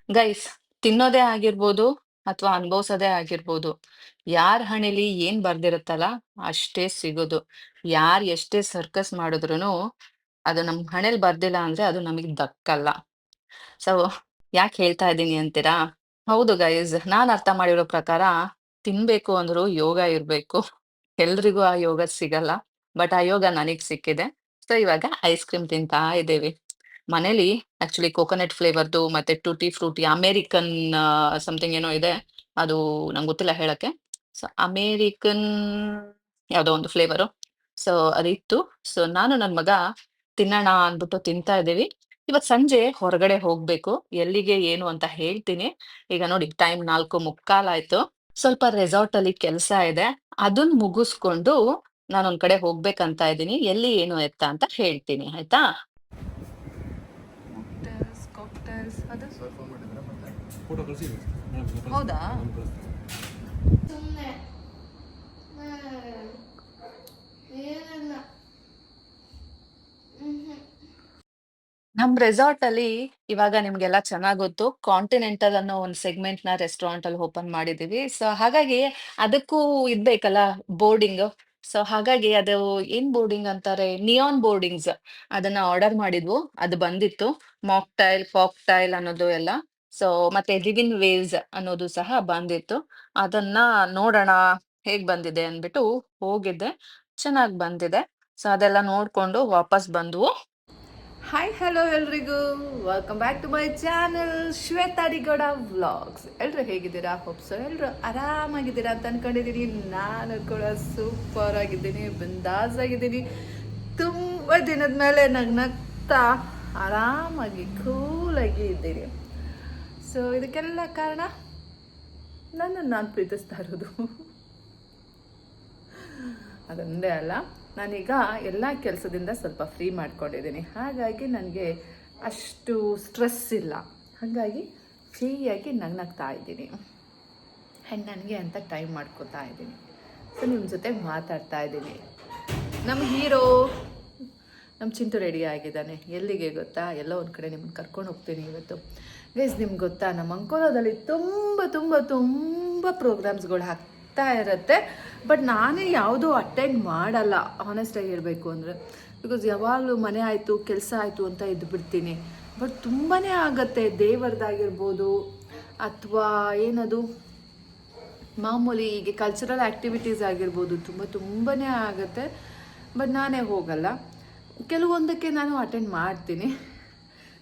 Guys, ತಿನ್ನೋದೇ ಆಗಿರ್ಬೋದು ಅಥವಾ ಅನುಭವಿಸೋದೇ ಆಗಿರ್ಬೋದು, ಯಾರ ಹಣೆಲಿ ಏನ್ ಬರ್ದಿರುತ್ತಲ್ಲ ಅಷ್ಟೇ ಸಿಗೋದು. ಯಾರ್ ಎಷ್ಟೇ ಸರ್ಕಸ್ ಮಾಡಿದ್ರೂನು ಅದು ನಮ್ ಹಣೆಲ್ ಬರ್ದಿಲ್ಲ ಅಂದ್ರೆ ಅದು ನಮಗ್ ದಕ್ಕಲ್ಲ. ಸೊ ಯಾಕೆ ಹೇಳ್ತಾ ಇದ್ದೀನಿ ಅಂತೀರಾ? ಹೌದು ಗೈಸ್, ನಾನ್ ಅರ್ಥ ಮಾಡಿರೋ ಪ್ರಕಾರ ತಿನ್ಬೇಕು ಅಂದ್ರು ಯೋಗ ಇರ್ಬೇಕು. ಎಲ್ರಿಗೂ ಆ ಯೋಗ ಸಿಗಲ್ಲ. ಬಟ್ ಆ ಯೋಗ ನನಗ್ ಸಿಕ್ಕಿದೆ. ಸೊ ಇವಾಗ ಐಸ್ ಕ್ರೀಮ್ ತಿಂತಾ ಇದ್ದೇವೆ. ಮನೇಲಿ ಆಕ್ಚುಲಿ ಕೋಕೋನಟ್ ಫ್ಲೇವರ್‌ದು ಮತ್ತೆ ಟೂಟಿ ಫ್ರೂಟಿ ಅಮೇರಿಕನ್ ಸಮಥಿಂಗ್ ಏನೋ ಇದೆ. ಅದು ನಂಗೆ ಗೊತ್ತಿಲ್ಲ ಹೇಳಕ್ಕೆ. ಸೊ ಅಮೇರಿಕನ್ ಯಾವ್ದೋ ಒಂದು ಫ್ಲೇವರು. ಸೊ ಅದಿತ್ತು. ಸೊ ನಾನು ನನ್ ಮಗ ತಿನ್ನೋಣ ಅಂದ್ಬಿಟ್ಟು ತಿಂತಾ ಇದ್ದೀವಿ. ಇವತ್ ಸಂಜೆ ಹೊರಗಡೆ ಹೋಗ್ಬೇಕು. ಎಲ್ಲಿಗೆ ಏನು ಅಂತ ಹೇಳ್ತೀನಿ. ಈಗ ನೋಡಿ ಟೈಮ್ 4:45 ಆಯ್ತು. ಸ್ವಲ್ಪ ರೆಸಾರ್ಟ್ ಅಲ್ಲಿ ಕೆಲ್ಸ ಇದೆ. ಅದನ್ ಮುಗಿಸ್ಕೊಂಡು ನಾನೊಂದ್ ಕಡೆ ಹೋಗ್ಬೇಕಂತ ಇದ್ದೀನಿ. ಎಲ್ಲಿ ಏನು ಎತ್ತ ಅಂತ ಹೇಳ್ತೀನಿ. ಆಯ್ತಾ? ಕಾಕ್ಟೈಲ್ಸ್ ಅದು ಹೌದಾ? ಸುಮ್ಮನೆ ಏನಲ್ಲ. ನಮ್ ರೆಸಾರ್ಟ್ ಅಲ್ಲಿ ಇವಾಗ ನಿಮ್ಗೆಲ್ಲ ಚೆನ್ನಾಗ್ ಗೊತ್ತು, ಕಾಂಟಿನೆಂಟಲ್ ಅನ್ನೋ ಒಂದು ಸೆಗ್ಮೆಂಟ್ ನ ರೆಸ್ಟೋರೆಂಟ್ ಅಲ್ಲಿ ಓಪನ್ ಮಾಡಿದೀವಿ. ಸೊ ಹಾಗಾಗಿ ಅದಕ್ಕೂ ಇದ್ಬೇಕಲ್ಲ ಬೋರ್ಡಿಂಗ್. ಸೊ ಹಾಗಾಗಿ ಅದು ಏನ್ ಬೋರ್ಡಿಂಗ್ ಅಂತಾರೆ, ನಿಯಾನ್ ಬೋರ್ಡಿಂಗ್ಸ್ ಅದನ್ನ ಆರ್ಡರ್ ಮಾಡಿದ್ವು. ಅದು ಬಂದಿತ್ತು. ಮಾಕ್ಟೈಲ್ ಕಾಕ್ಟೈಲ್ ಅನ್ನೋದು ಎಲ್ಲ. ಸೊ ಮತ್ತೆ ಲಿವಿನ್ ವೇವ್ಸ್ ಅನ್ನೋದು ಸಹ ಬಂದಿತ್ತು. ಅದನ್ನ ನೋಡೋಣ ಹೇಗ್ ಬಂದಿದೆ ಅನ್ಬಿಟ್ಟು ಹೋಗಿದ್ದೆ. ಚೆನ್ನಾಗ್ ಬಂದಿದೆ. ಸೊ ಅದೆಲ್ಲ ನೋಡ್ಕೊಂಡು ವಾಪಸ್ ಬಂದ್ವು. ಹಾಯ್ ಹಲೋ ಎಲ್ರಿಗೂ welcome back to my channel Shwetha D Gowda vlogs. ಎಲ್ಲರೂ ಹೇಗಿದ್ದೀರಾ? ಹೋಪ್ಸೋ ಎಲ್ಲರೂ ಆರಾಮಾಗಿದ್ದೀರಾ ಅಂತ ಅನ್ಕೊಂಡಿದ್ದೀನಿ. ನಾನು ಕೂಡ ಸೂಪರ್ ಆಗಿದ್ದೀನಿ, ಬಿಂದಾಸ್ ಆಗಿದ್ದೀನಿ. ತುಂಬ ದಿನದ ಮೇಲೆ ನಗ್ನಗ್ತಾ ಆರಾಮಾಗಿ ಕೂಲಾಗಿ ಇದ್ದೀನಿ. ಸೊ ಇದಕ್ಕೆಲ್ಲ ಕಾರಣ ನನ್ನನ್ನು ನಾನು ಪ್ರೀತಿಸ್ತಾ ಇರೋದು. ಅದೊಂದೇ ಅಲ್ಲ, ನಾನೀಗ ಎಲ್ಲ ಕೆಲಸದಿಂದ ಸ್ವಲ್ಪ ಫ್ರೀ ಮಾಡ್ಕೊಂಡಿದ್ದೀನಿ. ಹಾಗಾಗಿ ನನಗೆ ಅಷ್ಟು ಸ್ಟ್ರೆಸ್ ಇಲ್ಲ. ಹಾಗಾಗಿ ಫ್ರೀಯಾಗಿ ನಗ್ನಗ್ತಾ ಇದ್ದೀನಿ ಆ್ಯಂಡ್ ನನಗೆ ಅಂತ ಟೈಮ್ ಮಾಡ್ಕೋತಾ ಇದ್ದೀನಿ. ಸೊ ನಿಮ್ಮ ಜೊತೆ ಮಾತಾಡ್ತಾ ಇದ್ದೀನಿ. ನಮ್ಮ ಹೀರೋ ನಮ್ಮ ಚಿಂಟು ರೆಡಿ ಆಗಿದ್ದಾನೆ. ಎಲ್ಲಿಗೆ ಗೊತ್ತಾ? ಎಲ್ಲೋ ಒಂದು ಕಡೆ ನಿಮ್ಮನ್ನು ಕರ್ಕೊಂಡು ಹೋಗ್ತೀನಿ ಇವತ್ತು. ಗೈಸ್, ನಿಮ್ಗೆ ಗೊತ್ತಾ, ನಮ್ಮ ಅಂಕೋಲಾದಲ್ಲಿ ತುಂಬ ತುಂಬ ತುಂಬ ಪ್ರೋಗ್ರಾಮ್ಸ್ಗಳು ಆಗ್ತಾ ಇರುತ್ತೆ. ಬಟ್ ನಾನೇ ಯಾವುದೂ ಅಟೆಂಡ್ ಮಾಡಲ್ಲ, ಆನೆಸ್ಟಾಗಿ ಹೇಳಬೇಕು ಅಂದರೆ. ಬಿಕಾಸ್ ಯಾವಾಗಲೂ ಮನೆ ಆಯಿತು ಕೆಲಸ ಆಯಿತು ಅಂತ ಇದ್ದುಬಿಡ್ತೀನಿ. ಬಟ್ ತುಂಬಾ ಆಗತ್ತೆ, ದೇವರದಾಗಿರ್ಬೋದು ಅಥವಾ ಏನದು ಮಾಮೂಲಿ ಹೀಗೆ ಕಲ್ಚರಲ್ ಆ್ಯಕ್ಟಿವಿಟೀಸ್ ಆಗಿರ್ಬೋದು, ತುಂಬಾ ಆಗುತ್ತೆ. ಬಟ್ ನಾನೇ ಹೋಗಲ್ಲ. ಕೆಲವೊಂದಕ್ಕೆ ನಾನು ಅಟೆಂಡ್ ಮಾಡ್ತೀನಿ.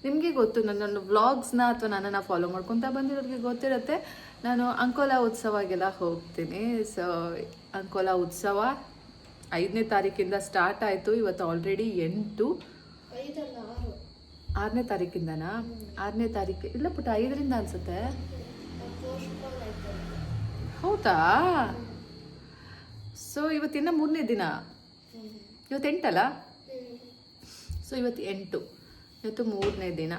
ನಿಮಗೆ ಗೊತ್ತು, ನನ್ನ ವ್ಲಾಗ್ಸ್ನ ಅಥವಾ ನನ್ನನ್ನು ಫಾಲೋ ಮಾಡ್ಕೊತಾ ಬಂದಿರೋರಿಗೆ ಗೊತ್ತಿರುತ್ತೆ, ನಾನು ಅಂಕೋಲಾ ಉತ್ಸವಗೆಲ್ಲ ಹೋಗ್ತೀನಿ. ಸೊ ಅಂಕೋಲಾ ಉತ್ಸವ 5ನೇ ತಾರೀಕಿಂದ ಸ್ಟಾರ್ಟ್ ಆಯಿತು. ಇವತ್ತು ಆಲ್ರೆಡಿ 8. 6ನೇ ತಾರೀಕಿಂದನಾ? 6ನೇ ತಾರೀಕು ಇಲ್ಲ ಪುಟ್ಟ, 5ರಿಂದ ಅನಿಸುತ್ತೆ. ಹೌದಾ? ಸೊ ಇವತ್ತಿನ 3ನೇ ದಿನ. ಇವತ್ತು 8 ಅಲ್ಲ? ಸೊ ಇವತ್ತು 8, ಇವತ್ತು 3ನೇ ದಿನ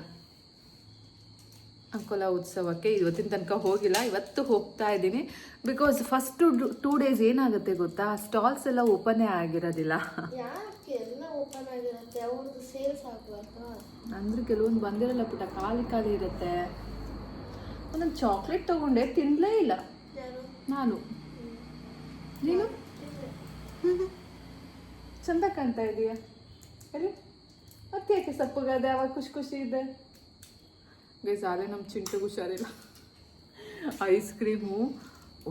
ಅಂಕೋಲಾ ಉತ್ಸವಕ್ಕೆ. ಇವತ್ತಿನ ತನಕ ಹೋಗಿಲ್ಲ, ಇವತ್ತು ಹೋಗ್ತಾ ಇದ್ದೀನಿ. ಬಿಕಾಸ್ ಫಸ್ಟು 2 ಡೇಸ್ ಏನಾಗುತ್ತೆ ಗೊತ್ತಾ, ಸ್ಟಾಲ್ಸ್ ಎಲ್ಲ ಓಪನ್ನೇ ಆಗಿರೋದಿಲ್ಲ. ಅಂದರೆ ಕೆಲವೊಂದು ಬಂದಿರಲ್ಲ ಪುಟ್ಟ, ಖಾಲಿ ಇರುತ್ತೆ. ಒಂದೊಂದು ಚಾಕ್ಲೇಟ್ ತೊಗೊಂಡೆ, ತಿನ್ನಲೇ ಇಲ್ಲ ನಾನು. ನೀನು ಚಂದ ಕಾಣ್ತಾ ಇದೀಯ ಹೇಳಿ. ಮತ್ತೆ ಯಾಕೆ ಸಪ್ಪಗಾದೆ? ಅವಾಗ ಖುಷಿ ಇದೆ. ಗೈಸಾಲೆ ನಮ್ಮ ಚಿಂಟು ಹುಷಾರಿಲ್ಲ. ಐಸ್ ಕ್ರೀಮು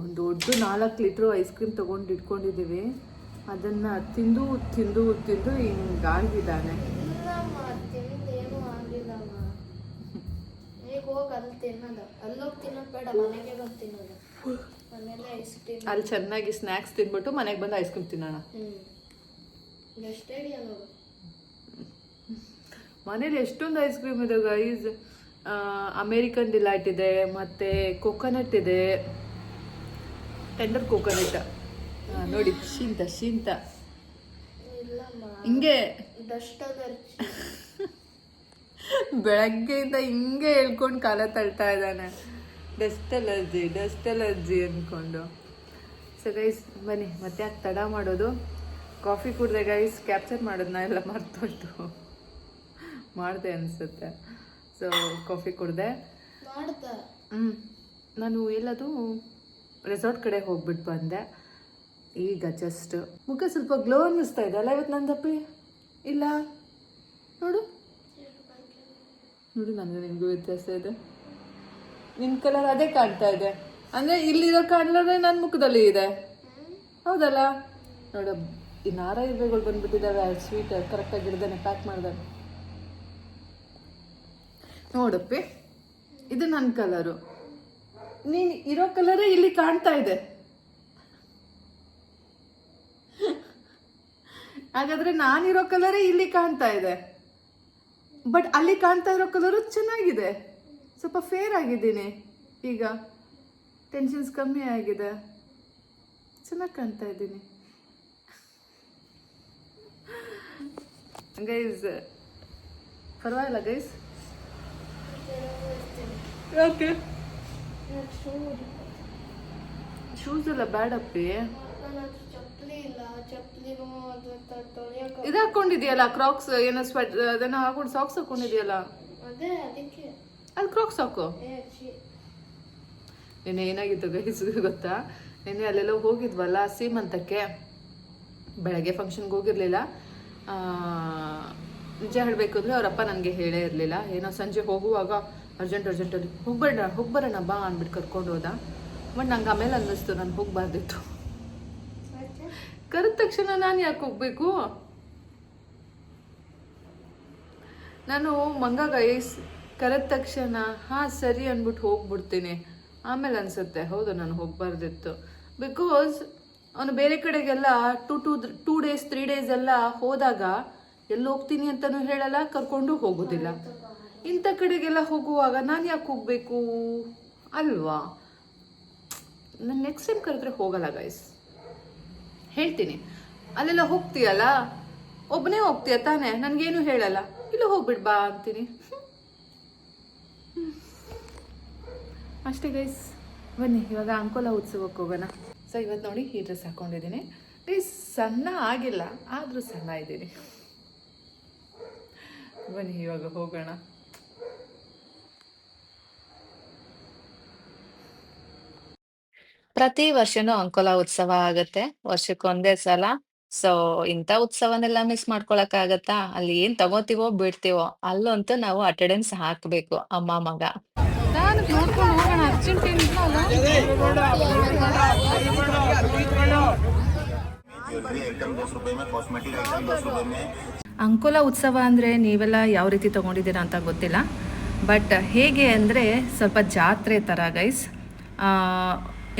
ಒಂದು ದೊಡ್ಡ 4 ಲೀಟ್ರು ಐಸ್ ಕ್ರೀಮ್ ತೊಗೊಂಡು ಇಟ್ಕೊಂಡಿದ್ದೀವಿ. ಅದನ್ನು ತಿಂದು ತಿಂದು ತಿಂದು ಹಿಂಗಾಗಿದ್ದಾನೆ. ಅಲ್ಲಿ ಚೆನ್ನಾಗಿ ಸ್ನ್ಯಾಕ್ಸ್ ತಿನ್ಬಿಟ್ಟು ಮನೆಗೆ ಬಂದು ಐಸ್ ಕ್ರೀಮ್ ತಿನ್ನೋಣ. ಮನೇಲಿ ಎಷ್ಟೊಂದು ಐಸ್ ಕ್ರೀಮ್ ಇದೆ ಗೈಸ್. ಅಮೇರಿಕನ್ ಡಿಲೈಟ್ ಇದೆ, ಮತ್ತು ಕೊಕೊನಟ್ ಇದೆ, ಟೆಂಡರ್ ಕೊಕೊನಟ್ ನೋಡಿ. ಶೀಂತ ಹಿಂಗೆ ಬೆಳಗ್ಗೆಯಿಂದ ಹಿಂಗೆ ಹೇಳ್ಕೊಂಡು ಕಾಲ ತಳ್ತಾ ಇದ್ದಾನೆ. ಡಸ್ಟ್ ಅಲರ್ಜಿ ಅಂದ್ಕೊಂಡು. ಸೊ ಗೈಸ್ ಬನ್ನಿ, ಮತ್ತೆ ಯಾಕೆ ತಡ ಮಾಡೋದು. Coffee ಕುಡಿದೆ guys. ಕ್ಯಾಪ್ಚರ್ ಮಾಡೋದನ್ನ ಎಲ್ಲ ಮರ್ತೋಯ್ತು, ಮಾಡಿದೆ ಅನಿಸುತ್ತೆ. ಸೊ ಕಾಫಿ ಕುಡಿದೆ. ಮಾಡ್ತಾ ನಾನು ಎಲ್ಲದು ರೆಸಾರ್ಟ್ ಕಡೆ ಹೋಗ್ಬಿಟ್ಟು ಬಂದೆ. ಈಗ ಜಸ್ಟ್ ಮುಖ ಸ್ವಲ್ಪ ಗ್ಲೋ ಅನ್ನಿಸ್ತಾ ಇದೆ ಅಲ್ಲ ಇವತ್ತು ನಂದಪ್ಪಿ? ಇಲ್ಲ ನೋಡು ನೋಡು, ನನಗೆ ನಿಮಗೂ ವ್ಯತ್ಯಾಸ ಇದೆ. ನಿನ್ನ ಕಲರ್ ಅದೇ ಕಾಣ್ತಾ ಇದೆ ಅಂದರೆ ಇಲ್ಲಿರೋ ಕಲರೇ ನನ್ನ ಮುಖದಲ್ಲಿ ಇದೆ, ಹೌದಲ್ಲ? ನೋಡ, ಈ ನಾರ ಇರುವೆಗಳು ಬಂದ್ಬಿಟ್ಟಿದ್ದಾವೆ. ಸ್ವೀಟ್ ಕರೆಕ್ಟಾಗಿ ಇಡ್ದಾನೆ ಪ್ಯಾಕ್ ಮಾಡ್ದಾನೆ. ನೋಡಪ್ಪಿ, ಇದು ನನ್ನ ಕಲರು. ನೀನು ಇರೋ ಕಲರೇ ಇಲ್ಲಿ ಕಾಣ್ತಾ ಇದೆ. ಹಾಗಾದ್ರೆ ನಾನಿರೋ ಕಲರೇ ಇಲ್ಲಿ ಕಾಣ್ತಾ ಇದೆ, ಬಟ್ ಅಲ್ಲಿ ಕಾಣ್ತಾ ಇರೋ ಕಲರು ಚೆನ್ನಾಗಿದೆ. ಸ್ವಲ್ಪ ಫೇರ್ ಆಗಿದ್ದೀನಿ ಈಗ, ಟೆನ್ಷನ್ಸ್ ಕಮ್ಮಿ ಆಗಿದೆ, ಚೆನ್ನಾಗಿ ಕಾಣ್ತಾ ಇದ್ದೀನಿ. ಗೈಸ್ ಪರವಾಗಿಲ್ಲ ಗೈಸ್. ಓಕೆ, ಶೂಸ್ ಎಲ್ಲ ಬೇಡಪ್ಪಿ. ಚಪ್ಪಲಿ ಇಲ್ಲ, ಚಪ್ಪಲಿನೂ ತೊಳೆಯಕ ಇದು ಹಾಕೊಂಡಿದ್ಯಲ್ಲ ಕ್ರಾಕ್ಸ್, ಏನೋ ಸ್ವೆಟ್ ಅದನ್ನ ಹಾಕೊಂಡು ಸಾಕ್ಸ್ ಹಾಕೊಂಡಿದ್ಯಲ್ಲ, ಅದೇ ಅದಕ್ಕೆ ಅದು ಕ್ರಾಕ್ಸ್ ಹಾಕು. ಛೀ. ನಿನ್ನೆ ಏನಾಗಿತ್ತು ಗೈಸ್ ಗೊತ್ತಾ? ನಿನ್ನೆ ಅಲ್ಲೆಲ್ಲ ಹೋಗಿದ್ವಲ್ಲ ಸೀಮಂತಕ್ಕೆ, ಬೆಳಗ್ಗೆ ಫಂಕ್ಷನ್ಗೆ ಹೋಗಿರ್ಲಿಲ್ಲ. ನಿಜ ಹೇಳಬೇಕು ಅಂದರೆ ಅವರಪ್ಪ ನನಗೆ ಹೇಳೇ ಇರಲಿಲ್ಲ. ಏನೋ ಸಂಜೆ ಹೋಗುವಾಗ ಅರ್ಜೆಂಟಲ್ಲಿ ಹೋಗ್ಬರೋಣ ಬಾ ಅಂದ್ಬಿಟ್ಟು ಕರ್ಕೊಂಡು ಹೋದ. ಬಟ್ ನಂಗೆ ಆಮೇಲೆ ಅನ್ನಿಸ್ತು ನಾನು ಹೋಗಬಾರ್ದಿತ್ತು. ಕರೆದ ತಕ್ಷಣ ನಾನು ಯಾಕೆ ಹೋಗ್ಬೇಕು? ನಾನು ಮಂಗ ಗೈಸ್, ಕರೆದ ತಕ್ಷಣ ಹಾಂ ಸರಿ ಅಂದ್ಬಿಟ್ಟು ಹೋಗ್ಬಿಡ್ತೀನಿ. ಆಮೇಲೆ ಅನಿಸುತ್ತೆ ಹೌದು ನಾನು ಹೋಗಬಾರ್ದಿತ್ತು. ಬಿಕಾಸ್ ಅವನು ಬೇರೆ ಕಡೆಗೆಲ್ಲ 2 days 3 days ಎಲ್ಲ ಹೋದಾಗ ಎಲ್ಲಿ ಹೋಗ್ತೀನಿ ಅಂತಲೂ ಹೇಳಲ್ಲ, ಕರ್ಕೊಂಡು ಹೋಗೋದಿಲ್ಲ. ಇಂಥ ಕಡೆಗೆಲ್ಲ ಹೋಗುವಾಗ ನಾನು ಯಾಕೆ ಹೋಗಬೇಕು ಅಲ್ವಾ? ನಾನು ನೆಕ್ಸ್ಟ್ ಟೈಮ್ ಕರೆದ್ರೆ ಹೋಗಲ್ಲ ಗೈಸ್, ಹೇಳ್ತೀನಿ. ಅಲ್ಲೆಲ್ಲ ಹೋಗ್ತೀಯಲ್ಲ, ಒಬ್ಬನೇ ಹೋಗ್ತೀಯ ತಾನೇ, ನನಗೇನು ಹೇಳಲ್ಲ, ಇಲ್ಲ ಹೋಗ್ಬಿಡ್ ಬಾ ಅಂತೀನಿ. ಅಷ್ಟೇ ಗೈಸ್. ಬನ್ನಿ ಇವಾಗ ಅಂಕೋಲಾ ಉತ್ಸವಕ್ಕೆ ಹೋಗೋಣ. ಸೊ ಇವತ್ತು ನೋಡಿ ಈ ಡ್ರೆಸ್ ಹಾಕೊಂಡಿದ್ದೀನಿ ಗೈಸ್. ಸಣ್ಣ ಆಗಿಲ್ಲ, ಆದರೂ ಸಣ್ಣ ಇದ್ದೀನಿ. ಬನ್ನಿ ಇವಾಗ ಹೋಗೋಣ. ಪ್ರತಿ ವರ್ಷನೂ ಅಂಕೋಲಾ ಉತ್ಸವ ಆಗತ್ತೆ, ವರ್ಷಕ್ಕೊಂದೇ ಸಲ. ಸೊ ಇಂಥ ಉತ್ಸವನೆಲ್ಲ ಮಿಸ್ ಮಾಡ್ಕೊಳಕ್ ಆಗತ್ತಾ? ಅಲ್ಲಿ ಏನ್ ತಗೋತೀವೋ ಬಿಡ್ತೀವೋ, ಅಲ್ಲಂತೂ ನಾವು ಅಟೆಂಡೆನ್ಸ್ ಹಾಕ್ಬೇಕು, ಅಮ್ಮ ಮಗ. ಅಂಕೋಲಾ ಉತ್ಸವ ಅಂದರೆ ನೀವೆಲ್ಲ ಯಾವ ರೀತಿ ತಗೊಂಡಿದ್ದೀರಾ ಅಂತ ಗೊತ್ತಿಲ್ಲ, ಬಟ್ ಹೇಗೆ ಅಂದರೆ ಸ್ವಲ್ಪ ಜಾತ್ರೆ ಥರ ಗೈಸ್.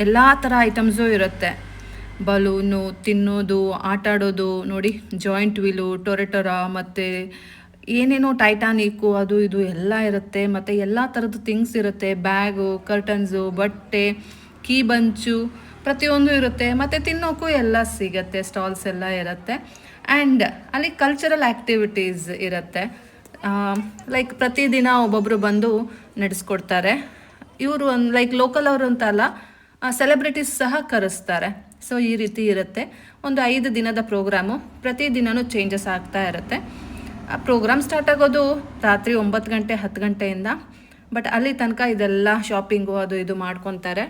ಎಲ್ಲ ಥರ ಐಟಮ್ಸು ಇರುತ್ತೆ. ಬಲೂನು, ತಿನ್ನೋದು, ಆಟ ಆಡೋದು, ನೋಡಿ ಜಾಯಿಂಟ್ ವೀಲು, ಟೊರೆಟೊರಾ, ಮತ್ತು ಏನೇನೋ ಟೈಟಾನಿಕ್ಕು ಅದು ಇದು ಎಲ್ಲ ಇರುತ್ತೆ. ಮತ್ತು ಎಲ್ಲ ಥರದ್ದು ಥಿಂಗ್ಸ್ ಇರುತ್ತೆ. ಬ್ಯಾಗು, ಕರ್ಟನ್ಸು, ಬಟ್ಟೆ, ಕೀ ಬಂಚು, ಪ್ರತಿಯೊಂದು ಇರುತ್ತೆ. ಮತ್ತು ತಿನ್ನೋಕ್ಕೂ ಎಲ್ಲ ಸಿಗುತ್ತೆ, ಸ್ಟಾಲ್ಸ್ ಎಲ್ಲ ಇರುತ್ತೆ. ಆ್ಯಂಡ್ ಅಲ್ಲಿ ಕಲ್ಚರಲ್ ಆ್ಯಕ್ಟಿವಿಟೀಸ್ ಇರುತ್ತೆ. ಲೈಕ್ ಪ್ರತಿದಿನ ಒಬ್ಬೊಬ್ಬರು ಬಂದು ನಡೆಸ್ಕೊಡ್ತಾರೆ. ಇವರು ಒಂದು ಲೈಕ್ ಲೋಕಲ್ ಅವರು ಅಂತ ಅಲ್ಲ, ಸೆಲೆಬ್ರಿಟೀಸ್ ಸಹ ಕರೆಸ್ತಾರೆ. ಸೊ ಈ ರೀತಿ ಇರುತ್ತೆ. ಒಂದು 5 ದಿನದ ಪ್ರೋಗ್ರಾಮು, ಪ್ರತಿದಿನವೂ ಚೇಂಜಸ್ ಆಗ್ತಾ ಇರುತ್ತೆ. ಪ್ರೋಗ್ರಾಮ್ ಸ್ಟಾರ್ಟ್ ಆಗೋದು ರಾತ್ರಿ 9 ಗಂಟೆ 10 ಗಂಟೆಯಿಂದ. ಬಟ್ ಅಲ್ಲಿ ತನಕ ಇದೆಲ್ಲ ಶಾಪಿಂಗು ಅದು ಇದು ಮಾಡ್ಕೊತಾರೆ.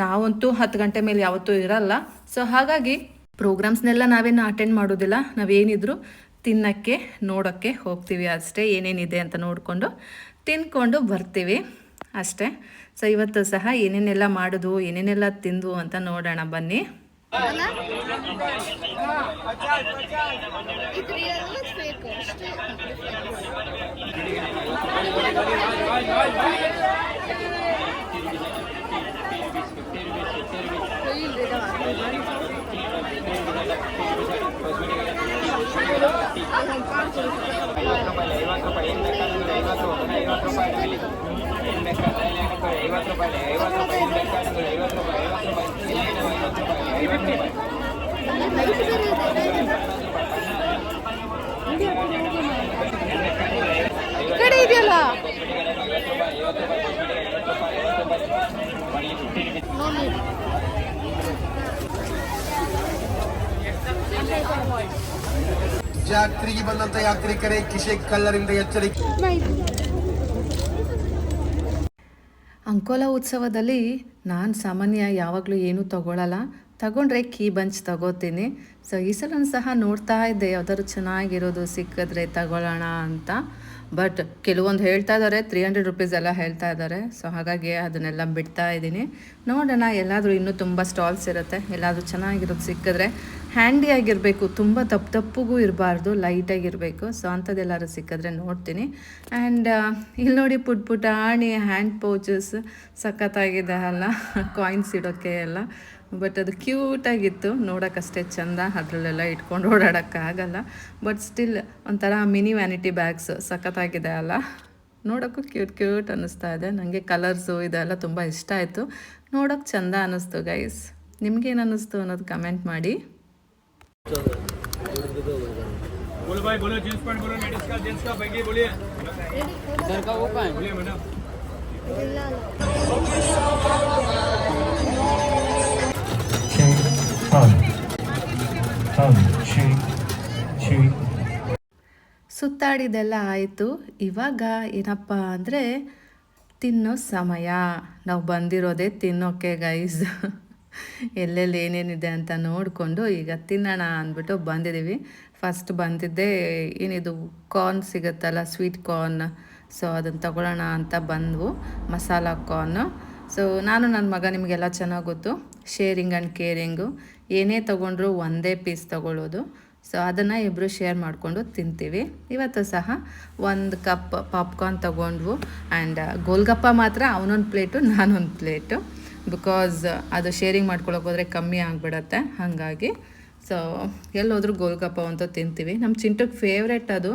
ನಾವಂತೂ 10 ಗಂಟೆ ಮೇಲೆ ಯಾವತ್ತೂ ಇರಲ್ಲ. ಸೊ ಹಾಗಾಗಿ ಪ್ರೋಗ್ರಾಮ್ಸ್ನೆಲ್ಲ ನಾವೇನು ಅಟೆಂಡ್ ಮಾಡೋದಿಲ್ಲ. ನಾವೇನಿದ್ರು ತಿನ್ನೋಕ್ಕೆ ನೋಡೋಕ್ಕೆ ಹೋಗ್ತೀವಿ ಅಷ್ಟೇ. ಏನೇನಿದೆ ಅಂತ ನೋಡಿಕೊಂಡು ತಿನ್ಕೊಂಡು ಬರ್ತೀವಿ ಅಷ್ಟೇ. ಸೊ ಇವತ್ತು ಸಹ ಏನೇನೆಲ್ಲ ಮಾಡೋದು, ಏನೇನೆಲ್ಲ ತಿಂದು ಅಂತ ನೋಡೋಣ ಬನ್ನಿ. ಕಡೆ ಇದೆಯಲ್ಲ ಯಾತ್ರೆಗೆ ಬಂದಂತ ಯಾತ್ರಿಕರೇ ಕಿಶೆ ಕಲ್ಲರಿಂದ ಎಚ್ಚರಿಕೆ. ಅಂಕೋಲಾ ಉತ್ಸವದಲ್ಲಿ ನಾನು ಸಾಮಾನ್ಯ ಯಾವಾಗಲೂ ಏನೂ ತಗೊಳ್ಳಲ್ಲ, ತಗೊಂಡ್ರೆ ಕೀ ಬಂಚ್ ತಗೋತೀನಿ. ಸೊ ಈ ಸಲ ಸಹ ನೋಡ್ತಾ ಇದ್ದೆ ಯಾವ್ದಾದ್ರು ಚೆನ್ನಾಗಿರೋದು ಸಿಕ್ಕಿದ್ರೆ ತಗೊಳ್ಳೋಣ ಅಂತ. ಬಟ್ ಕೆಲವೊಂದು ಹೇಳ್ತಾ ಇದ್ದಾರೆ 300 ರುಪೀಸ್ ಎಲ್ಲ ಹೇಳ್ತಾ ಇದ್ದಾರೆ. ಸೊ ಹಾಗಾಗಿ ಅದನ್ನೆಲ್ಲ ಬಿಡ್ತಾ ಇದ್ದೀನಿ. ನೋಡೋಣ, ಎಲ್ಲಾದರೂ ಇನ್ನೂ ತುಂಬ ಸ್ಟಾಲ್ಸ್ ಇರುತ್ತೆ, ಎಲ್ಲಾದರೂ ಚೆನ್ನಾಗಿರೋದು ಸಿಕ್ಕಿದ್ರೆ ಹ್ಯಾಂಡಿ ಆಗಿರಬೇಕು, ತುಂಬ ತಪ್ಪಗೂ ಇರಬಾರ್ದು, ಲೈಟಾಗಿರಬೇಕು. ಸೊ ಅಂಥದ್ದೆಲ್ಲರೂ ಸಿಕ್ಕಿದ್ರೆ ನೋಡ್ತೀನಿ. ಆ್ಯಂಡ್ ಇಲ್ಲಿ ನೋಡಿ ಪುಟಾಣಿ ಹ್ಯಾಂಡ್ ಪೌಚಸ್ ಸಖತ್ತಾಗಿದೆ ಅಲ್ಲ, ಕಾಯಿನ್ಸ್ ಇಡೋಕ್ಕೆ ಎಲ್ಲ. ಬಟ್ ಅದು ಕ್ಯೂಟಾಗಿತ್ತು, ನೋಡೋಕ್ಕಷ್ಟೇ ಚೆಂದ, ಅದರಲ್ಲೆಲ್ಲ ಇಟ್ಕೊಂಡು ಓಡಾಡೋಕ್ಕಾಗಲ್ಲ. ಬಟ್ ಸ್ಟಿಲ್ ಒಂಥರ ಮಿನಿ ವ್ಯಾನಿಟಿ ಬ್ಯಾಗ್ಸ್ ಸಖತ್ತಾಗಿದೆ ಅಲ್ಲ, ನೋಡೋಕ್ಕೂ ಕ್ಯೂಟ್ ಅನ್ನಿಸ್ತಾ ಇದೆ. ನನಗೆ ಕಲರ್ಸು ಇದೆಲ್ಲ ತುಂಬ ಇಷ್ಟ ಆಯಿತು, ನೋಡೋಕ್ಕೆ ಚೆಂದ ಅನ್ನಿಸ್ತು ಗೈಸ್. ನಿಮ್ಗೇನು ಅನ್ನಿಸ್ತು ಅನ್ನೋದು ಕಮೆಂಟ್ ಮಾಡಿ. बोलो भाई, बोलो जींस पैंट, बोलो लेडीज का, जेंट्स का, भाई बोलिए सर का वो कहाँ है, बोलिए मैडम। ಸುತ್ತಾಡಿದೆಲ್ಲ ಆಯಿತು. ಇವಾಗ ಏನಪ್ಪ ಅಂದರೆ ತಿನ್ನೋ ಸಮಯ. ನಾವು ಬಂದಿರೋದೇ ತಿನ್ನೋಕ್ಕೆ ಗೈಸ್. ಎಲ್ಲೆಲ್ಲಿ ಏನೇನಿದೆ ಅಂತ ನೋಡಿಕೊಂಡು ಈಗ ತಿನ್ನೋಣ ಅಂದ್ಬಿಟ್ಟು ಬಂದಿದ್ದೀವಿ. ಫಸ್ಟ್ ಬಂದಿದ್ದೆ ಏನಿದು ಕಾರ್ನ್ ಸಿಗುತ್ತಲ್ಲ, ಸ್ವೀಟ್ ಕಾರ್ನ್. ಸೊ ಅದನ್ನು ತಗೊಳ್ಳೋಣ ಅಂತ ಬಂದವು, ಮಸಾಲ ಕಾರ್ನು. ಸೊ ನಾನು ನನ್ನ ಮಗ, ನಿಮಗೆಲ್ಲ ಚೆನ್ನಾಗಿ ಗೊತ್ತು, ಶೇರಿಂಗ್ ಆ್ಯಂಡ್ ಕೇರಿಂಗು. ಏನೇ ತೊಗೊಂಡ್ರು ಒಂದೇ ಪೀಸ್ ತೊಗೊಳ್ಳೋದು. ಸೊ ಅದನ್ನು ಇಬ್ಬರು ಶೇರ್ ಮಾಡಿಕೊಂಡು ತಿಂತೀವಿ. ಇವತ್ತು ಸಹ 1 ಕಪ್ ಪಾಪ್ಕಾರ್ನ್ ತೊಗೊಂಡ್ವು. ಆ್ಯಂಡ್ ಗೋಲ್ಗಪ್ಪ ಮಾತ್ರ ಅವನೊಂದು ಪ್ಲೇಟು, ನಾನೊಂದು ಪ್ಲೇಟು. ಬಿಕಾಸ್ ಅದು ಶೇರಿಂಗ್ ಮಾಡ್ಕೊಳಕ್ಕೆ ಹೋದರೆ ಕಮ್ಮಿ ಆಗಿಬಿಡತ್ತೆ, ಹಾಗಾಗಿ. ಸೊ ಎಲ್ಲೋದ್ರೂ ಗೋಲ್ಗಪ್ಪ ಅಂತೂ ತಿಂತೀವಿ. ನಮ್ಮ ಚಿಂಟುಗೆ ಫೇವ್ರೆಟ್ ಅದು.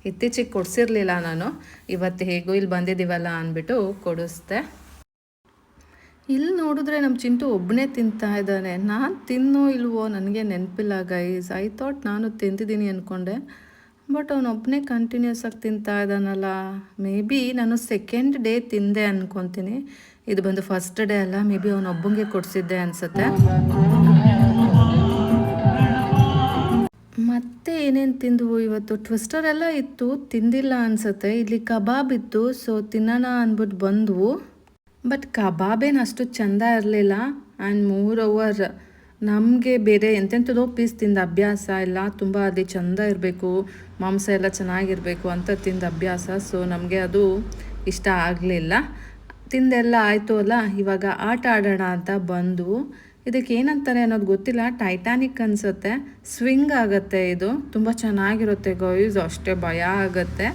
ಇತ್ತೀಚೆಗೆ ಕೊಡಿಸಿರ್ಲಿಲ್ಲ ನಾನು, ಇವತ್ತು ಹೇಗೂ ಇಲ್ಲಿ ಬಂದಿದ್ದೀವಲ್ಲ ಅಂದ್ಬಿಟ್ಟು ಕೊಡಿಸ್ದೆ. ಇಲ್ಲಿ ನೋಡಿದ್ರೆ ನಮ್ಮ ಚಿಂಟು ಒಬ್ಬನೇ ತಿಂತಾ ಇದ್ದಾನೆ. ನಾನು ತಿನ್ನೋ ಇಲ್ವೋ ನನಗೆ ನೆನಪಿಲ್ಲ ಗೈಸ್. ಐ ಥಾಟ್ ನಾನು ತಿಂತಿದ್ದೀನಿ ಅಂದ್ಕೊಂಡೆ, ಬಟ್ ಅವನೊಬ್ಬನೇ ಕಂಟಿನ್ಯೂಸ್ ಆಗಿ ತಿಂತಾ ಇದ್ದಾನಲ್ಲ. ಮೇ ಬಿ ನಾನು ಸೆಕೆಂಡ್ ಡೇ ತಿಂದೆ ಅಂದ್ಕೊತೀನಿ, ಇದು ಬಂದು ಫಸ್ಟ್ ಡೇ ಅಲ್ಲ. ಮೇ ಬಿ ಅವನೊಬ್ಬಂಗೆ ಕೊಡಿಸಿದ್ದೆ ಅನಿಸುತ್ತೆ. ಮತ್ತೆ ಏನೇನು ತಿಂದವು ಇವತ್ತು? ಟ್ವಿಸ್ಟರ್ ಎಲ್ಲ ಇತ್ತು, ತಿಂದಿಲ್ಲ ಅನಿಸುತ್ತೆ. ಇಲ್ಲಿ ಕಬಾಬ್ ಇತ್ತು, ಸೊ ತಿನ್ನೋಣ ಅಂದ್ಬಿಟ್ಟು ಬಂದವು. ಬಟ್ ಕಬಾಬೇನು ಅಷ್ಟು ಚೆಂದ ಇರಲಿಲ್ಲ. ಆ್ಯಂಡ್ 3 ಅವರ್ ನಮಗೆ ಬೇರೆ ಎಂತೆಂಥದೋ ಪೀಸ್ ತಿಂದ ಅಭ್ಯಾಸ ಇಲ್ಲ. ತುಂಬ ಅಲ್ಲಿ ಚೆಂದ ಇರಬೇಕು, ಮಾಂಸ ಎಲ್ಲ ಚೆನ್ನಾಗಿರಬೇಕು ಅಂತ ತಿಂದ ಅಭ್ಯಾಸ. ಸೊ ನಮಗೆ ಅದು ಇಷ್ಟ ಆಗಲಿಲ್ಲ. ತಿಂದೆಲ್ಲ ಆಯಿತು ಅಲ್ಲ, ಇವಾಗ ಆಟ ಆಡೋಣ ಅಂತ ಬಂದವು. ಇದಕ್ಕೆ ಏನಂತಾರೆ ಅನ್ನೋದು ಗೊತ್ತಿಲ್ಲ, ಟೈಟಾನಿಕ್ ಅನಿಸುತ್ತೆ. ಸ್ವಿಂಗ್ ಆಗುತ್ತೆ, ಇದು ತುಂಬ ಚೆನ್ನಾಗಿರುತ್ತೆ ಗೈಸ್. ಅಷ್ಟೇ ಭಯ ಆಗುತ್ತೆ.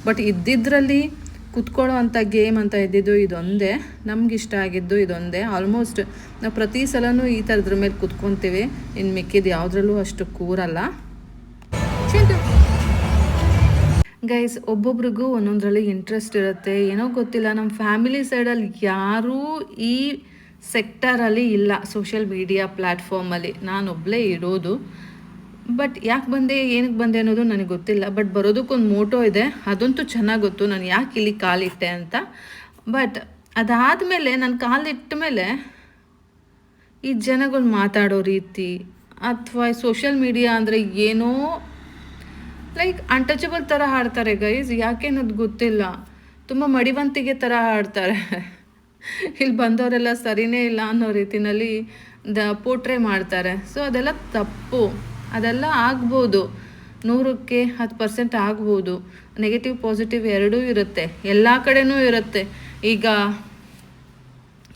ಬಟ್ ಇದ್ದಿದ್ರಲ್ಲಿ ಕುತ್ಕೊಳ್ಳೋ ಅಂಥ ಗೇಮ್ ಅಂತ ಇದ್ದಿದ್ದು ಇದೊಂದೇ, ನಮಗಿಷ್ಟ ಆಗಿದ್ದು ಇದೊಂದೇ. ಆಲ್ಮೋಸ್ಟ್ ನಾವು ಪ್ರತಿ ಸಲನೂ ಈ ಥರದ್ರ ಮೇಲೆ ಕುತ್ಕೊತೀವಿ, ಇನ್ನು ಮಿಕ್ಕಿದ್ದು ಯಾವುದ್ರಲ್ಲೂ ಅಷ್ಟು ಕೂರಲ್ಲ. ಗೈಸ್, ಒಬ್ಬೊಬ್ರಿಗೂ ಒಂದೊಂದರಲ್ಲಿ ಇಂಟ್ರೆಸ್ಟ್ ಇರುತ್ತೆ, ಏನೋ ಗೊತ್ತಿಲ್ಲ. ನಮ್ಮ ಫ್ಯಾಮಿಲಿ ಸೈಡಲ್ಲಿ ಯಾರೂ ಈ ಸೆಕ್ಟರಲ್ಲಿ ಇಲ್ಲ, ಸೋಷಿಯಲ್ ಮೀಡಿಯಾ ಪ್ಲ್ಯಾಟ್ಫಾರ್ಮಲ್ಲಿ ನಾನೊಬ್ಬಳೇ ಇರೋದು. ಬಟ್ ಯಾಕೆ ಬಂದೆ, ಏನಕ್ಕೆ ಬಂದೆ ಅನ್ನೋದು ನನಗೆ ಗೊತ್ತಿಲ್ಲ. ಬಟ್ ಬರೋದಕ್ಕೊಂದು ಮೋಟೋ ಇದೆ, ಅದಂತೂ ಚೆನ್ನಾಗಿ ಗೊತ್ತು, ನಾನು ಯಾಕೆ ಇಲ್ಲಿ ಕಾಲಿಟ್ಟೆ ಅಂತ. ಬಟ್ ಅದಾದಮೇಲೆ ನಾನು ಕಾಲಿಟ್ಟ ಮೇಲೆ ಈ ಜನಗಳು ಮಾತಾಡೋ ರೀತಿ, ಅಥವಾ ಸೋಷಿಯಲ್ ಮೀಡಿಯಾ ಅಂದರೆ ಏನೋ ಲೈಕ್ ಅನ್ಟಚಬಲ್ ಥರ ಹಾಡ್ತಾರೆ ಗೈಸ್. ಯಾಕೆ ಅನ್ನೋದು ಗೊತ್ತಿಲ್ಲ, ತುಂಬ ಮಡಿವಂತಿಗೆ ಥರ ಹಾಡ್ತಾರೆ. ಇಲ್ಲಿ ಬಂದವರೆಲ್ಲ ಸರಿನೇ ಇಲ್ಲ ಅನ್ನೋ ರೀತಿಯಲ್ಲಿ ಪೋಟ್ರೆ ಮಾಡ್ತಾರೆ. ಸೊ ಅದೆಲ್ಲ ತಪ್ಪು. ಅದೆಲ್ಲ ಆಗ್ಬೋದು, 100ಕ್ಕೆ 10% ಆಗ್ಬೋದು. ನೆಗೆಟಿವ್ ಪಾಸಿಟಿವ್ ಎರಡೂ ಇರುತ್ತೆ, ಎಲ್ಲ ಕಡೆನೂ ಇರುತ್ತೆ. ಈಗ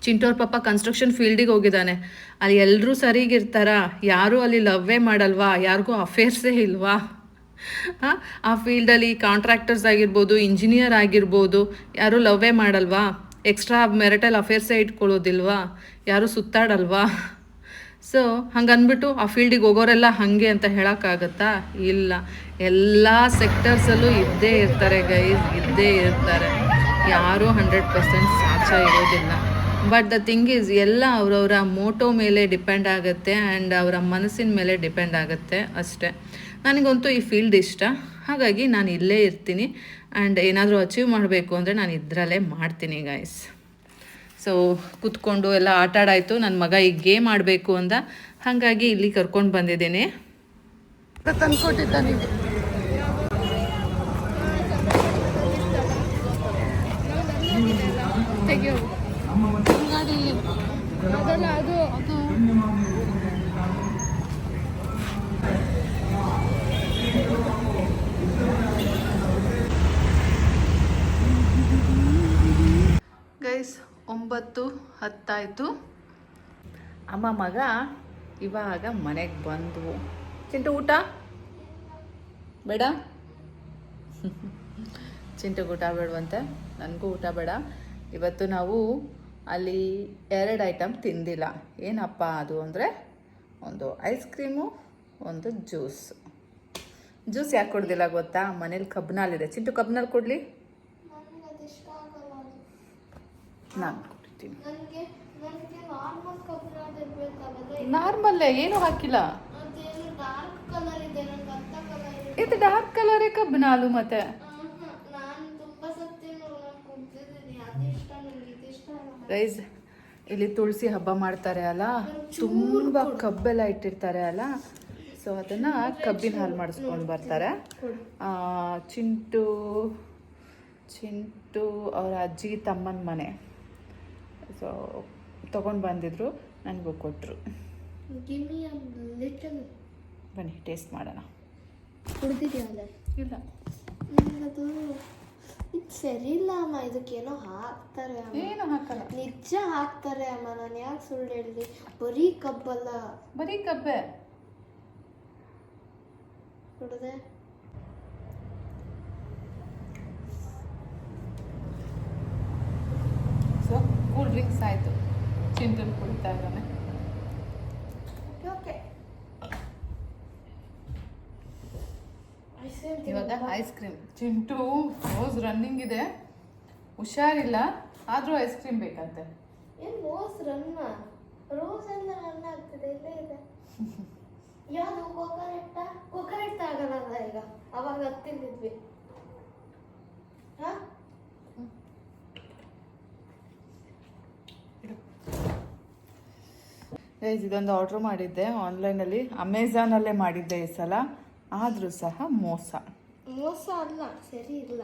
ಚಿಂಟೋರ್ ಪಾಪ ಕನ್ಸ್ಟ್ರಕ್ಷನ್ ಫೀಲ್ಡಿಗೆ ಹೋಗಿದ್ದಾನೆ, ಅಲ್ಲಿ ಎಲ್ಲರೂ ಸರಿಗಿರ್ತಾರಾ? ಯಾರೂ ಅಲ್ಲಿ ಲವ್ವೇ ಮಾಡಲ್ವಾ? ಯಾರಿಗೂ ಅಫೇರ್ಸೇ ಇಲ್ವಾ? ಆ ಫೀಲ್ಡಲ್ಲಿ ಕಾಂಟ್ರಾಕ್ಟರ್ಸ್ ಆಗಿರ್ಬೋದು, ಇಂಜಿನಿಯರ್ ಆಗಿರ್ಬೋದು, ಯಾರೂ ಲವ್ವೇ ಮಾಡಲ್ವಾ? ಎಕ್ಸ್ಟ್ರಾ ಮೆರಿಟಲ್ ಅಫೇರ್ಸೇ ಇಟ್ಕೊಳ್ಳೋದಿಲ್ವಾ? ಯಾರೂ ಸುತ್ತಾಡಲ್ವಾ? ಸೊ ಹಂಗನ್ಬಿಟ್ಟು ಆ ಫೀಲ್ಡಿಗೆ ಹೋಗೋರೆಲ್ಲ ಹಾಗೆ ಅಂತ ಹೇಳೋಕ್ಕಾಗತ್ತಾ? ಇಲ್ಲ, ಎಲ್ಲ ಸೆಕ್ಟರ್ಸಲ್ಲೂ ಇದ್ದೇ ಇರ್ತಾರೆ ಗೈಸ್, ಇದ್ದೇ ಇರ್ತಾರೆ. ಯಾರೂ 100% ಸಾಚ ಇರೋದಿಲ್ಲ. ಬಟ್ ದ ಥಿಂಗ್ ಈಸ್, ಎಲ್ಲ ಅವರವರ ಮೋಟೋ ಮೇಲೆ ಡಿಪೆಂಡ್ ಆಗುತ್ತೆ ಆ್ಯಂಡ್ ಅವರ ಮನಸ್ಸಿನ ಮೇಲೆ ಡಿಪೆಂಡ್ ಆಗುತ್ತೆ ಅಷ್ಟೇ. ನನಗಂತೂ ಈ ಫೀಲ್ಡ್ ಇಷ್ಟ, ಹಾಗಾಗಿ ನಾನು ಇಲ್ಲೇ ಇರ್ತೀನಿ. ಆ್ಯಂಡ್ ಏನಾದರೂ ಅಚೀವ್ ಮಾಡಬೇಕು ಅಂದರೆ ನಾನು ಇದರಲ್ಲೇ ಮಾಡ್ತೀನಿ ಗೈಸ್. ಸೊ ಕೂತ್ಕೊಂಡು ಎಲ್ಲ ಆಟ ಆಡಾಯಿತು. ನನ್ನ ಮಗ ಈಗ ಗೇಮ್ ಆಡಬೇಕು ಅಂದ, ಹಾಗಾಗಿ ಇಲ್ಲಿ ಕರ್ಕೊಂಡು ಬಂದಿದ್ದೀನಿ. ತಂದ್ಕೊಟ್ಟಿದ್ದಾನೆ. ತೆಗಿಯೋ ಅದಲ್ಲ ಅದು ಗೈಸ್ 9:10 ಅಮ್ಮ ಮಗ ಇವಾಗ ಮನೆಗೆ ಬಂದು ಚಿಂಟು ಊಟ ಬೇಡ ಚಿಂಟುಗೆ ಊಟ ಬೇಡವಂತೆ, ನನಗೂ ಊಟ ಬೇಡ. ಇವತ್ತು ನಾವು ಅಲ್ಲಿ 2 ಐಟಮ್ ತಿಂದಿಲ್ಲ. ಏನಪ್ಪ ಅದು ಅಂದರೆ ಒಂದು ಐಸ್ ಕ್ರೀಮು, ಒಂದು ಜ್ಯೂಸ್. ಜ್ಯೂಸ್ ಯಾಕೆ ಕೊಡ್ದಿಲ್ಲ ಗೊತ್ತಾ? ಮನೇಲಿ ಕಬ್ನಾಲಿದೆ. ಚಿಂಟು ಕಬ್ನಾಲ್ ಕೊಡಲಿ, ನನಗೆ ಅದು ಇಷ್ಟ ಆಗಲ್ಲ ಅದು. ನಾನು ಕೊಡ್ತೀನಿ. ನನಗೆ ನಾರ್ಮಲ್ ಕಬ್ಬಿನಾಡ್ ಇರ್ಬೇಕಾದ್ರೆ ನಾರ್ಮಲ್ಲೇ, ಏನೂ ಹಾಕಿಲ್ಲ. ಅದೇನು ಡಾರ್ಕ್ ಕಲರ್ ಇದೆ, ನನಗೆ ಅಂತ ಕಲರ್ ಇದೆ. ಇದು ಡಾರ್ಕ್ ಕಲರೇ ಕಬ್ಬಿನಾಲು ಮತ್ತೆ. ನಾನು ತುಂಬ ಸತಿ ಕುಡ್ತಿದ್ದೀನಿ, ಅದು ಇಷ್ಟ, ನನಗೆ ಇದು ಇಷ್ಟ ಆಗಲ್ಲ. ಗೈಸ್, ಇಲ್ಲಿ ತುಳಸಿ ಹಬ್ಬ ಮಾಡ್ತಾರೆ ಅಲ್ಲ, ತುಂಬ ಕಬ್ಬೆಲ್ಲ ಇಟ್ಟಿರ್ತಾರೆ ಅಲ್ಲ, ಸೊ ಅದನ್ನು ಕಬ್ಬಿನ ಹಾಲು ಮಾಡಿಸ್ಕೊಂಡು ಬರ್ತಾರೆ. ಚಿಂಟು ಅವರ ಅಜ್ಜಿ ತಮ್ಮನ ಮನೆ, ಸೊ ತೊಗೊಂಡು ಬಂದಿದ್ರು, ನನಗೂ ಕೊಟ್ಟರು. Give me a little. ಬನ್ನಿ ಟೇಸ್ಟ್ ಮಾಡೋಣ. ಕುಡ್ದಿದ್ಯಲ್ಲ? ಇಲ್ಲ, ಅದು ಇದು ಸರಿ ಇಲ್ಲ ಅಮ್ಮ, ಇದಕ್ಕೇನೋ ಹಾಕ್ತಾರೆ ಅಮ್ಮ. ಏನು ಹಾಕಲ್ಲ. ನಿಜ ಹಾಕ್ತಾರೆ ಅಮ್ಮ, ನಾನು ಯಾಕೆ ಸುಳ್ಳು ಹೇಳಿದೆ? ಬರೀ ಕಬ್ಬಲ್ಲ, ಬರೀ ಕಬ್ಬೆ. ಕುಡ್ದೆ ಸೊ ಕೂಲ್ ಡ್ರಿಂಕ್ಸ್ ಆಯಿತು, ಚಿಂಟು ಕುಡಿತಾ ಇದ್ದಾನೆ. ಓಕೆ. ಇವಾಗ ice cream. Chintu rose running ಇದೆ, ಹುಷಾರಿಲ್ಲ, ಆದರೂ ಐಸ್ ಕ್ರೀಮ್ ಬೇಕಂತೆ. ಏನು ರೋಸ್ ರನ್ನ? ರೋಸ್ ಎಲ್ಲ ರನ್ ಆಗ್ತದೆ, ಇಲ್ಲೇ ಇದೆ. ಯಾವುದು ಕೊಕರೆಟ್ ಆಗಲ್ಲ ಈಗ, ಅವಾಗ ಹತ್ತಿದ್ವಿ. ಹಾಂ, ಗೈಸ್, ಇದೊಂದು ಆರ್ಡ್ರ್ ಮಾಡಿದ್ದೆ ಆನ್ಲೈನಲ್ಲಿ, ಅಮೆಝಾನಲ್ಲೇ ಮಾಡಿದ್ದೆ ಈ ಸಲ, ಆದರೂ ಸಹ ಮೋಸ ಅಲ್ಲ, ಸರಿ ಇಲ್ಲ.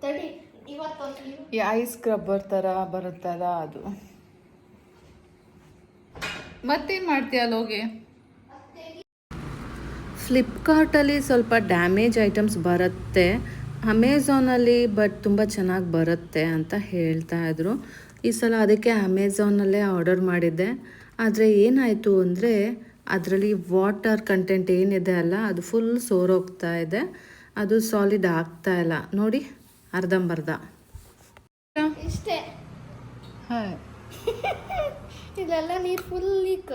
ತಡಿ, ಇವತ್ತೊಂದು ಈ ಐಸ್ ಸ್ಕ್ರಬ್ಬರ್ ಥರ ಬರುತ್ತಲ್ಲ ಅದು. ಮತ್ತೇನು ಮಾಡ್ತೀಯ ಲೋಗೆ? ಫ್ಲಿಪ್ಕಾರ್ಟಲ್ಲಿ ಸ್ವಲ್ಪ ಡ್ಯಾಮೇಜ್ ಐಟಮ್ಸ್ ಬರುತ್ತೆ, ಅಮೆಝಾನಲ್ಲಿ ಬಟ್ ತುಂಬ ಚೆನ್ನಾಗಿ ಬರುತ್ತೆ ಅಂತ ಹೇಳ್ತಾ ಇದ್ರು. ಈ ಸಲ ಅದಕ್ಕೆ ಅಮೆಝಾನಲ್ಲೇ ಆರ್ಡರ್ ಮಾಡಿದ್ದೆ. ಆದರೆ ಏನಾಯಿತು ಅಂದರೆ ಅದರಲ್ಲಿ ವಾಟರ್ ಕಂಟೆಂಟ್ ಏನಿದೆ ಅಲ್ಲ, ಅದು ಫುಲ್ ಸೋರೋಗ್ತಾ ಇದೆ, ಅದು ಸಾಲಿಡ್ ಆಗ್ತಾ ಇಲ್ಲ. ನೋಡಿ, ಅರ್ಧಂಬರ್ಧ ಇಷ್ಟೇ. ಹಾಂ, ಇಲ್ಲೆಲ್ಲ ನೀರು ಫುಲ್ ಲೀಕ್.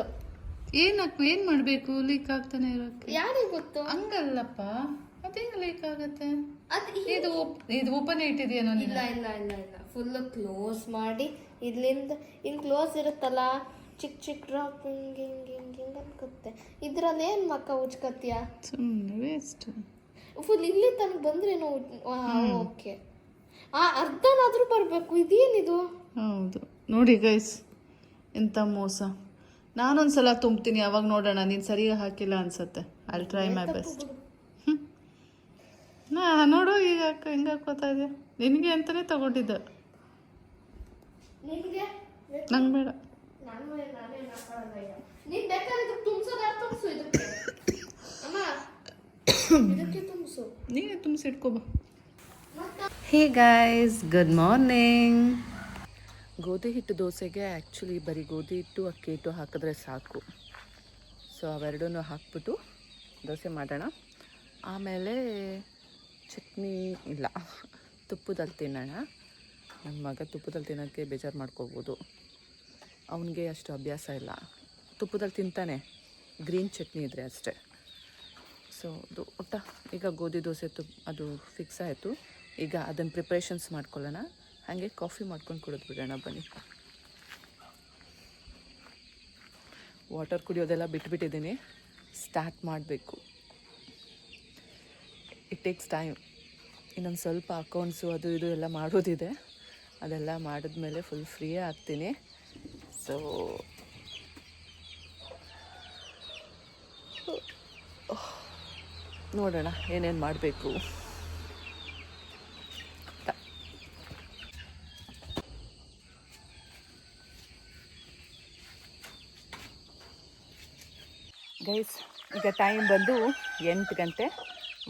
ಏನು ಮಾಡಬೇಕು ಲೀಕ್ ಆಗ್ತಾನೆ ಇರೋಕ್ಕೆ? ಯಾರಿಗೆ ಗೊತ್ತು? ಹಂಗಲ್ಲಪ್ಪ, ಅದೇನು ಲೀಕ್ ಆಗುತ್ತೆ? ಅದು ಇದು ಓಪನ್ ಇಟ್ಟಿದೆಯೇನೋ? ಇಲ್ಲ ಇಲ್ಲ ಇಲ್ಲ ಇಲ್ಲ, ಫುಲ್ ಕ್ಲೋಸ್ ಮಾಡಿ ಇಲ್ಲಿಂದ ಹಿಂಗೆ ಕ್ಲೋಸ್ ಇರುತ್ತಲ್ಲ, ಚಿಕ್ಕ ಚಿಕ್ಕ ಡ್ರಾಪ್ ಹಿಂಗೆ ಹಿಂಗೆ ಹಿಂಗೆ ಹಿಂಗೆ ಅನ್ಕತ್ತೆ. ಇದ್ರಲ್ಲಿ ಏನು ಮಕ್ಕ ಉಜ್ಕತ್ತೀಯ? ಸುಮ್ಮನೆ ವೇಸ್ಟ್. ಫುಲ್ ಇಲ್ಲಿ ತನಕ ಬಂದ್ರೇನೋ. ಓಕೆ, ಅರ್ಧನಾದ್ರೂ ಬರಬೇಕು. ಇದೇನಿದು? ಹೌದು ನೋಡಿ ಗೈಸ್, ಎಂಥ ಮೋಸ. ನಾನೊಂದ್ಸಲ ತುಂಬ್ತೀನಿ, ಅವಾಗ ನೋಡೋಣ. ನೀನು ಸರಿಯಾಗಿ ಹಾಕಿಲ್ಲ ಅನ್ಸತ್ತೆ. I try my best. ನೋಡು ಈಗ ಹೆಂಗೆ ಹಾಕೋತಾ ಇದೆಯಾ? ನಿನಗೆ ಅಂತಲೇ ತಗೊಂಡಿದ್ದೆ, ನಿನಗೆ ನಂಗೆ ಬೇಡ. ನೀನು ಬೇಕಾದ್ರೆ ತುಂಬಿಸೋದಾರ ತುಂಬಿಸು, ಇದಕ್ಕೆ ಅಮ್ಮ, ಇದಕ್ಕೆ ತುಂಬಿಸು. ನೀನೇ ತುಂಬಿಸಿ ಇಟ್ಕೋಬಾ. Hey guys, good morning. ಗೋಧಿ ಹಿಟ್ಟು ದೋಸೆಗೆ ಆ್ಯಕ್ಚುಲಿ ಬರೀ ಗೋಧಿ ಹಿಟ್ಟು ಅಕ್ಕಿ ಹಿಟ್ಟು ಹಾಕಿದ್ರೆ ಸಾಕು. ಸೊ ಅವೆರಡೂ ಹಾಕ್ಬಿಟ್ಟು ದೋಸೆ ಮಾಡೋಣ. ಆಮೇಲೆ ಚಟ್ನಿ ಇಲ್ಲ, ತುಪ್ಪದಲ್ಲಿ ತಿನ್ನೋಣ. ನನ್ನ ಮಗ ತುಪ್ಪದಲ್ಲಿ ತಿನ್ನೋಕ್ಕೆ ಬೇಜಾರು ಮಾಡ್ಕೋಬೋದು, ಅವನಿಗೆ ಅಷ್ಟು ಅಭ್ಯಾಸ ಇಲ್ಲ. ತುಪ್ಪದಲ್ಲಿ ತಿಂತಾನೆ, ಗ್ರೀನ್ ಚಟ್ನಿ ಇದ್ದರೆ ಅಷ್ಟೇ. ಸೊ ಅದು ಊಟ. ಈಗ ಗೋಧಿ ದೋಸೆ ಅದು ಫಿಕ್ಸ್ ಆಯಿತು. ಈಗ ಅದನ್ನು ಪ್ರಿಪ್ರೇಷನ್ಸ್ ಮಾಡ್ಕೊಳ್ಳೋಣ, ಹಾಗೆ ಕಾಫಿ ಮಾಡ್ಕೊಂಡು ಕುಡಿದು ಬಿಡೋಣ ಬನ್ನಿ. ವಾಟರ್ ಕುಡಿಯೋದೆಲ್ಲ ಬಿಟ್ಬಿಟ್ಟಿದ್ದೀನಿ, ಸ್ಟಾರ್ಟ್ ಮಾಡಬೇಕು. It takes time. ಇನ್ನೊಂದು ಸ್ವಲ್ಪ ಅಕೌಂಟ್ಸು ಅದು ಇದು ಎಲ್ಲ ಮಾಡೋದಿದೆ, ಅದೆಲ್ಲ ಮಾಡಿದ್ಮೇಲೆ ಫುಲ್ ಫ್ರೀ ಆಗ್ತೀನಿ. ಸೊ ನೋಡೋಣ ಏನೇನು ಮಾಡಬೇಕು. ಗೈಸ್ ಈಗ ಟೈಮ್ ಬಂದು 8 ಗಂಟೆ.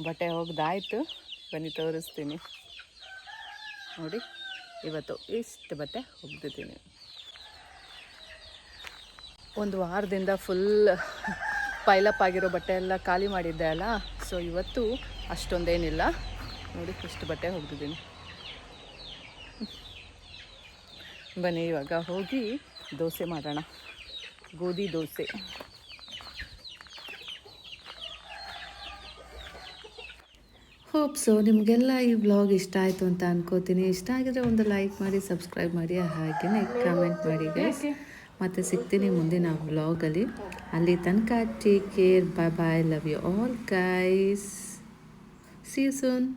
ಬಟ್ಟೆ ಒಗ್ದಾಯ್ತು, ಬನ್ನಿ ತೋರಿಸ್ತೀನಿ ನೋಡಿ. ಇವತ್ತು ಇಷ್ಟು ಬಟ್ಟೆ ಒಗ್ದಿದ್ದೀನಿ. ಒಂದು ವಾರದಿಂದ ಫುಲ್ ಪೈಲಪ್ ಆಗಿರೋ ಬಟ್ಟೆ ಎಲ್ಲ ಖಾಲಿ ಮಾಡಿದ್ದೆ ಅಲ್ಲ, ಸೊ ಇವತ್ತು ಅಷ್ಟೊಂದೇನಿಲ್ಲ ನೋಡಿ, ಇಷ್ಟು ಬಟ್ಟೆ ಒಗ್ದಿದ್ದೀನಿ. ಬನ್ನಿ ಇವಾಗ ಹೋಗಿ ದೋಸೆ ಮಾಡೋಣ, ಗೋಧಿ ದೋಸೆ. ಹೋಪ್ ಸೊ ನಿಮಗೆಲ್ಲ ಈ ವ್ಲಾಗ್ ಇಷ್ಟ ಆಯಿತು ಅಂತ ಅನ್ಕೋತೀನಿ. ಇಷ್ಟ ಆಗಿದ್ರೆ ಒಂದು ಲೈಕ್ ಮಾಡಿ, ಸಬ್ಸ್ಕ್ರೈಬ್ ಮಾಡಿ, ಹಾಗೆಯೇ ಕಮೆಂಟ್ ಮಾಡಿ ಗೈಸ್. ಮತ್ತು ಸಿಗ್ತೀನಿ ಮುಂದಿನ ವ್ಲಾಗಲ್ಲಿ. ಅಲ್ಲಿ ತನಕ take care, bye bye, love you all guys, see you soon.